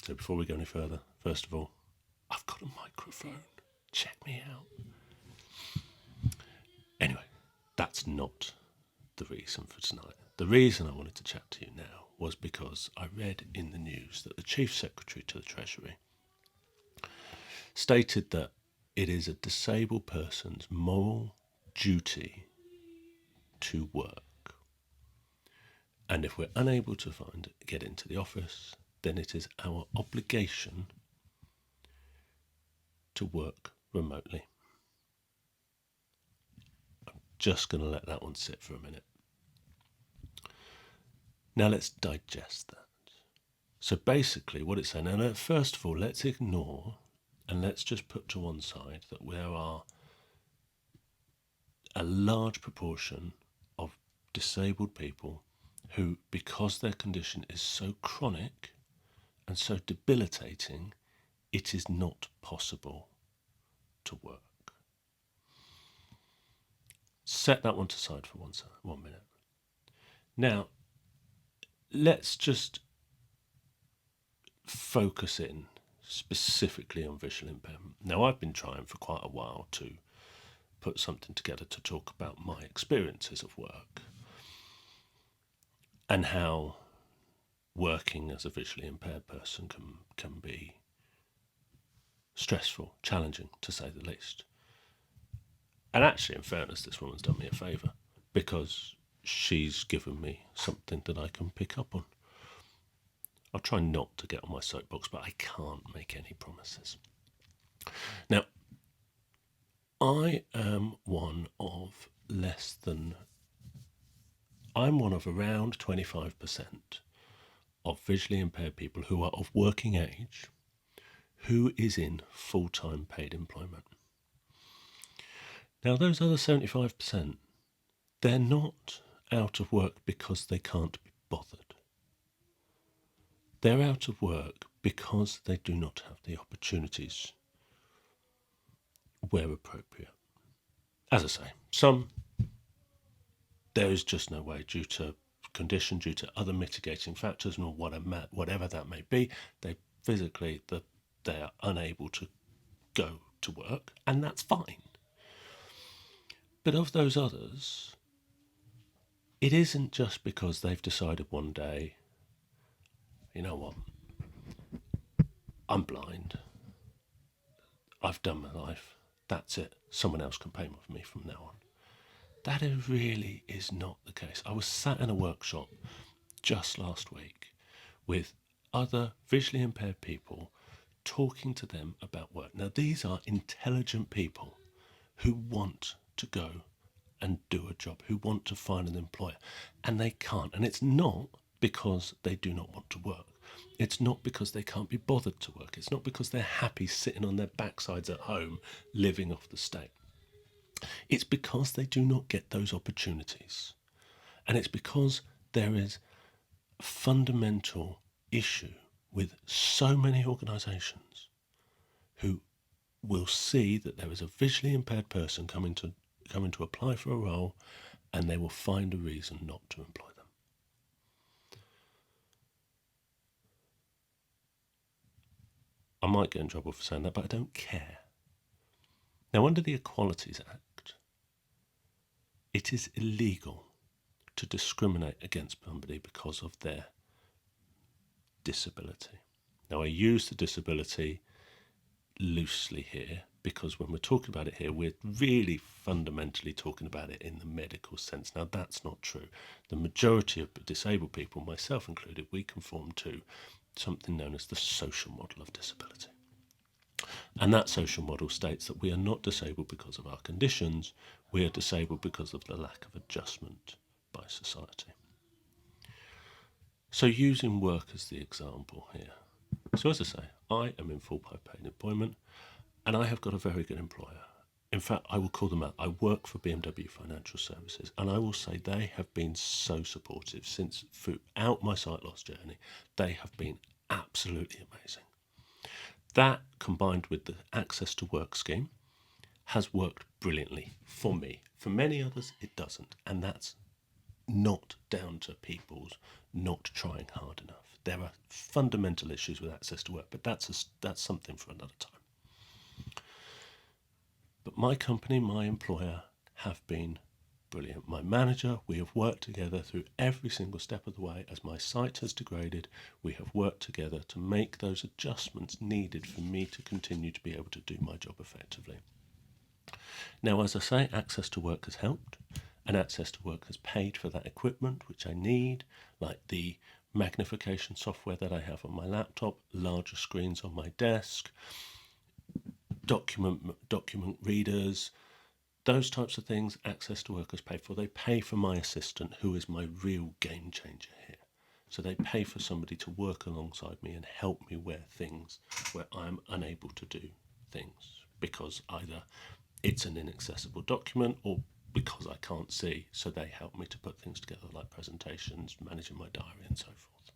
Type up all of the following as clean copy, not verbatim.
So before we go any further, first of all, I've got a microphone. Check me out. Anyway, that's not the reason for tonight. The reason I wanted to chat to you now was because I read in the news that the Chief Secretary to the Treasury stated that it is a disabled person's moral duty to work. And if we're unable to get into the office, then it is our obligation to work remotely. I'm just going to let that one sit for a minute. Now let's digest that. So basically what it's saying, now first of all, let's ignore and let's just put to one side that there are a large proportion of disabled people who, because their condition is so chronic and so debilitating, it is not possible to work. Set that one to side for 1 minute. Now, let's just focus in specifically on visual impairment. Now, I've been trying for quite a while to put something together to talk about my experiences of work and how working as a visually impaired person can be stressful, challenging, to say the least. And actually, in fairness, this woman's done me a favour because she's given me something that I can pick up on. I'll try not to get on my soapbox, but I can't make any promises. Now, I'm one of around 25% of visually impaired people who are of working age who is in full-time paid employment. Now, those other 75%, they're not out of work because they can't be bothered. They're out of work because they do not have the opportunities where appropriate. As I say, there is just no way due to condition, due to other mitigating factors, or whatever that may be, they are unable to go to work, and that's fine. But of those others, it isn't just because they've decided one day, you know what, I'm blind, I've done my life, that's it, someone else can pay for me from now on. That really is not the case. I was sat in a workshop just last week with other visually impaired people talking to them about work. Now, these are intelligent people who want to go and do a job, who want to find an employer, and they can't. And it's not because they do not want to work. It's not because they can't be bothered to work. It's not because they're happy sitting on their backsides at home living off the state. It's because they do not get those opportunities. And it's because there is a fundamental issue with so many organisations who will see that there is a visually impaired person coming to apply for a role, and they will find a reason not to employ them. I might get in trouble for saying that, but I don't care. Now, under the Equalities Act, it is illegal to discriminate against somebody because of their disability. Now, I use the disability loosely here because when we're talking about it here, we're really fundamentally talking about it in the medical sense. Now, that's not true. The majority of disabled people, myself included, we conform to something known as the social model of disability. And that social model states that we are not disabled because of our conditions, we are disabled because of the lack of adjustment by society. So using work as the example here. So as I say, I am in full paid employment and I have got a very good employer. In fact, I will call them out. I work for BMW Financial Services, and I will say they have been so supportive since throughout my sight loss journey. They have been absolutely amazing. That, combined with the Access to Work scheme, has worked brilliantly for me. For many others, it doesn't, and that's not down to people's not trying hard enough. There are fundamental issues with access to work, but that's something for another time. But my company, my employer, have been brilliant. My manager, we have worked together through every single step of the way. As my site has degraded, we have worked together to make those adjustments needed for me to continue to be able to do my job effectively. Now, as I say, access to work has helped, and access to work has paid for that equipment which I need, like the magnification software that I have on my laptop, larger screens on my desk, document readers, those types of things. Access to work has paid for. They pay for my assistant, who is my real game changer here. So they pay for somebody to work alongside me and help me where I'm unable to do things, because either it's an inaccessible document or because I can't see. So they help me to put things together, like presentations, managing my diary, and so forth.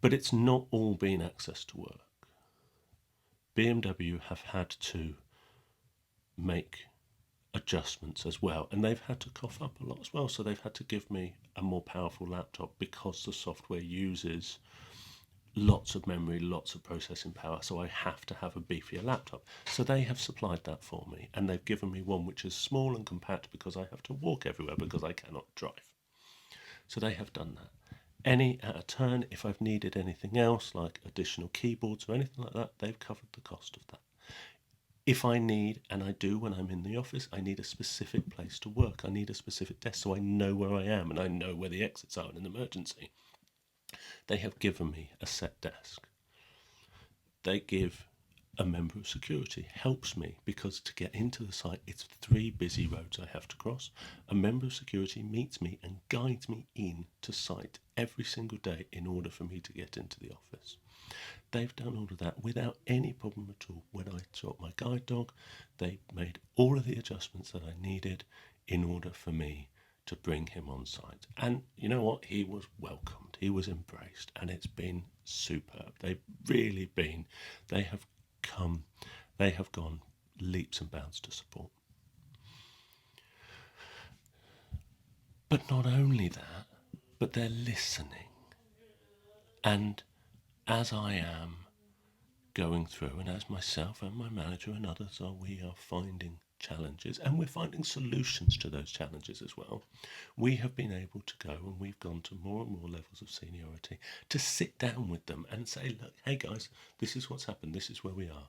But it's not all been access to work. BMW have had to make adjustments as well, and they've had to cough up a lot as well. So they've had to give me a more powerful laptop, because the software uses lots of memory, lots of processing power, so I have to have a beefier laptop. So they have supplied that for me, and they've given me one which is small and compact, because I have to walk everywhere because I cannot drive. So they have done that. Any at a turn, if I've needed anything else, like additional keyboards or anything like that, they've covered the cost of that. If I need, and I do when I'm in the office, I need a specific place to work. I need a specific desk so I know where I am and I know where the exits are in an emergency. They have given me a set desk. They give a member of security, helps me, because to get into the site, it's 3 busy roads I have to cross. A member of security meets me and guides me in to site every single day in order for me to get into the office. They've done all of that without any problem at all. When I taught my guide dog, they made all of the adjustments that I needed in order for me to bring him on site. And you know what? He was welcomed. He was embraced, and it's been superb. They've really been. They have gone leaps and bounds to support. But not only that, but they're listening. And as I am going through, and as myself and my manager and others are, we are finding challenges, and we're finding solutions to those challenges as well. We have been able to go, and we've gone to more and more levels of seniority, to sit down with them and say, look, hey guys, this is what's happened, this is where we are,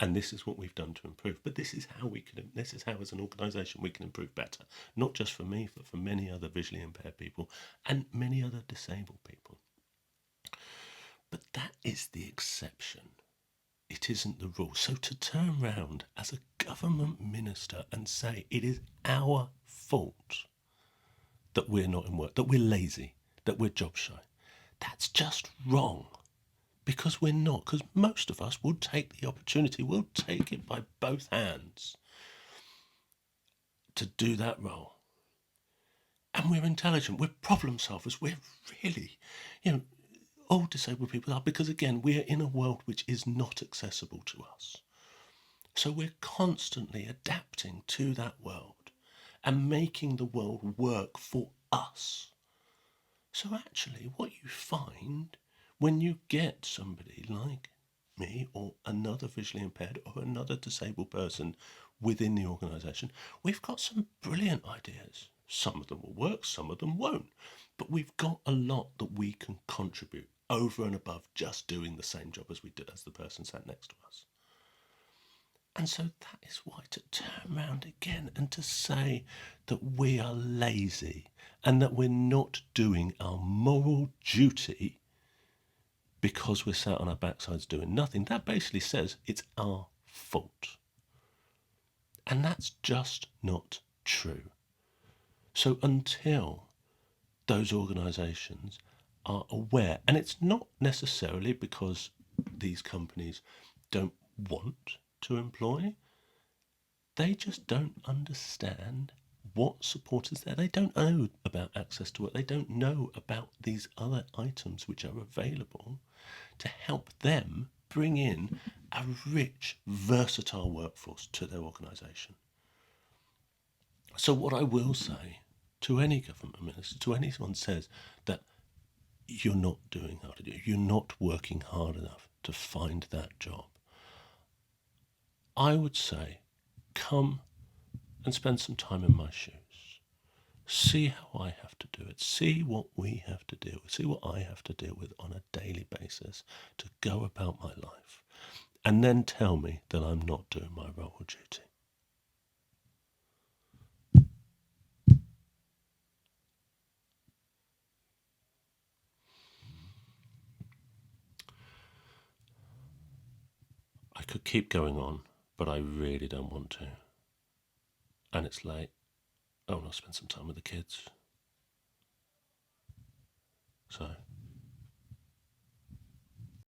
and this is what we've done to improve. But this is how as an organisation we can improve better, not just for me, but for many other visually impaired people and many other disabled people. But that is the exception. It isn't the rule. So to turn round as a government minister and say it is our fault that we're not in work, that we're lazy, that we're job shy, that's just wrong. Because we're not. Because most of us will take the opportunity, we'll take it by both hands to do that role. And we're intelligent, we're problem solvers, we're really, all disabled people are, because again, we're in a world which is not accessible to us. So we're constantly adapting to that world and making the world work for us. So actually, what you find when you get somebody like me or another visually impaired or another disabled person within the organisation, we've got some brilliant ideas. Some of them will work, some of them won't. But we've got a lot that we can contribute over and above just doing the same job as we did as the person sat next to us. And so that is why, to turn around again and to say that we are lazy and that we're not doing our moral duty because we're sat on our backsides doing nothing, that basically says it's our fault. And that's just not true. So until those organisations are aware, and it's not necessarily because these companies don't want to employ, they just don't understand what support is there. They don't know about access to work. They don't know about these other items which are available to help them bring in a rich, versatile workforce to their organisation. So what I will say to any government minister, to anyone says that you're not doing how to do it. You're not working hard enough to find that job. I would say, come and spend some time in my shoes. See how I have to do it. See what we have to deal with. See what I have to deal with on a daily basis to go about my life. And then tell me that I'm not doing my role or duty. I could keep going on, but I really don't want to. And it's late. I want to spend some time with the kids. So